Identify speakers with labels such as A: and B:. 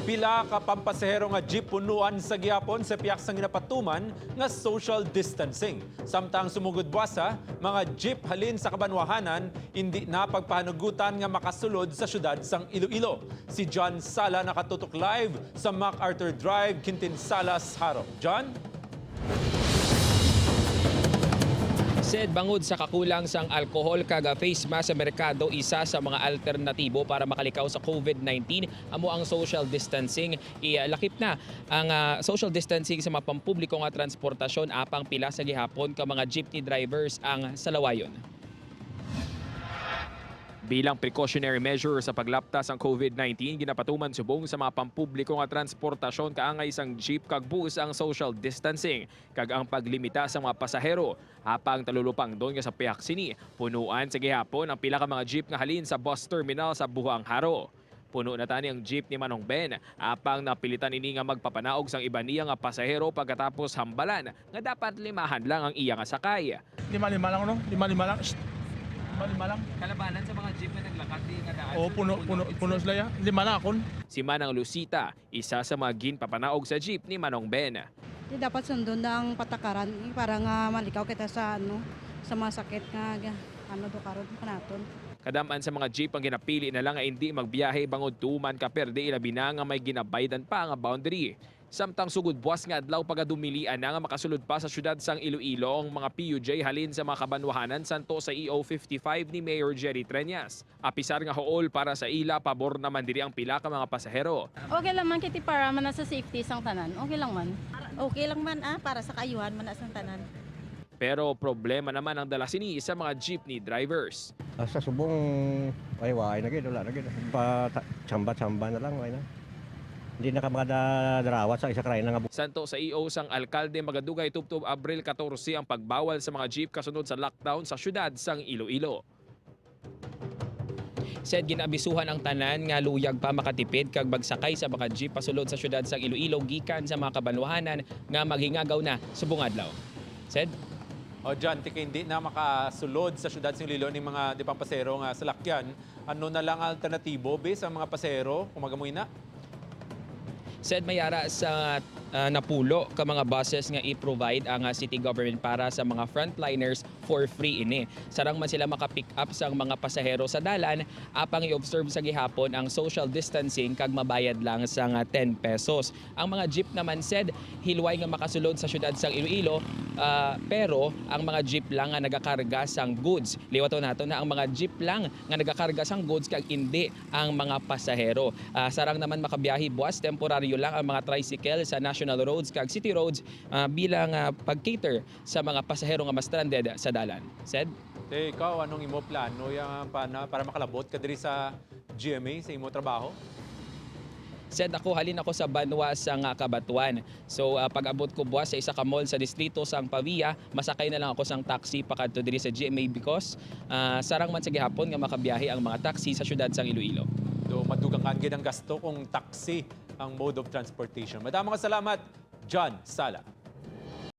A: Pila ka pampasahero nga jeep punuan sa gihapon sa piyak sang ginapatuman nga social distancing. Samtang sumugod buwasa, mga jeep halin sa kabanwahanan, hindi na pagpahanugutan nga makasulod sa syudad sang Iloilo. Si John Sala nakatutok live sa MacArthur Drive, Quintinsalas, Haro. John?
B: Said bangod sa kakulang sang alkohol kaga face mask sa merkado, isa sa mga alternatibo para makalikaw sa COVID-19 amo ang social distancing. Lakip na ang social distancing sa mga pampubliko nga transportasyon apang pila sa gihapon ka mga jeepney drivers ang salawayon. Bilang precautionary measure sa paglaptas ang COVID-19, ginapatuman subong sa mga pampubliko nga transportasyon kaangay isang jeep kag bus ang social distancing kag ang paglimita sa mga pasahero. Apang talulupang doon nga sa piyak sini, punuan sa gihapon ang pila ka mga jeep nga halin sa bus terminal sa Buhang Haro. Puno na tani ang jeep ni Manong Ben, apang napilitan ini nga magpapanaog sang iba niya nga pasahero pagkatapos hambalan nga dapat limahan lang ang iya nga sakay.
C: Lima-lima lang, no? Lima-lima lang. Lima lang.
B: Kalabanan sa mga jeep na naglakad di nga daan.
C: Oo, puno sila ya. Lima lang akon.
B: Si Manang Lucita, isa sa mga ginpapanaog sa jeep ni Manong Ben.
D: Di dapat sundon na ang patakaran para nga malikaw kita sa sa mga sakit nga do karon kanaton.
B: Kadaman sa mga jeep ang ginapili na lang nga hindi magbiyahe bangod tuman ka perde ilabi na nga may ginabaydan pa nga boundary. Samtang sugod buwas nga adlaw pagadumilian na nga makasulod pa sa syudad sang Iloilo ang mga PUJ halin sa mga kabanwahanan santo sa EO 55 ni Mayor Jerry Treñas. Apisar nga hool para sa ila, pabor naman diri ang pila ka mga pasahero.
E: Okay lang man kiti para man sa safety sang tanan. Okay lang man.
F: Okay lang man para sa kaayuhan man sang tanan.
B: Pero problema naman ang dala sini sa mga jeepney drivers.
G: Sa subong ay na gid wala na gid. Chamba-chamba na lang na. Hindi na ka makadarawat sa isa kray na nga.
B: Santo sa EO sang alkalde magadugay tubtob Abril 14 ang pagbawal sa mga jeep kasunod sa lockdown sa syudad sang Iloilo. Said ginabisuhan ang tanan nga luyag pa makatipid kag bagsakay sa mga jeep pasulod sa syudad sang Iloilo gikan sa mga kabanwahanan nga maghingagaw na subong adlaw. Said
A: O John, tika hindi na makasulod sa syudad ng Iloilo ng mga depampubliko nga salakyan. Ano na lang alternatibo sa mga pasahero kung magamoy na?
B: Said mayara sa napulo ka mga buses nga i-provide ang city government para sa mga frontliners for free ini. Sarang man sila makapick up sa mga pasahero sa dalan, apang i-observe sa gihapon ang social distancing kag mabayad lang sa 10 pesos. Ang mga jeep naman said hilway nga makasulod sa syudad sang Iloilo, pero ang mga jeep lang nga nagakarga sang goods. Liwato nato na ang mga jeep lang nga nagakarga sang goods kag hindi ang mga pasahero. Sarang naman makabiyahe buwas temporaryo lang ang mga tricycle sa national roads kag city roads bilang pag-cater sa mga pasahero nga mas stranded sa dalan. Said?
A: Ikaw, anong imo plano para makalabot ka diri sa GMA sa imo trabaho?
B: Said ako, halin ako sa Banwa sa Kabatuan. So pag-abot ko buwas sa isa ka mall sa distrito sang Pavia, masakay na lang ako sang taxi pakadto diri sa GMA because sarang man sa gihapon nga makabiyahe ang mga taxi sa syudad sang Iloilo.
A: Do madugang ang gasto kung taxi ang mode of transportation. Madamang salamat, John Sala.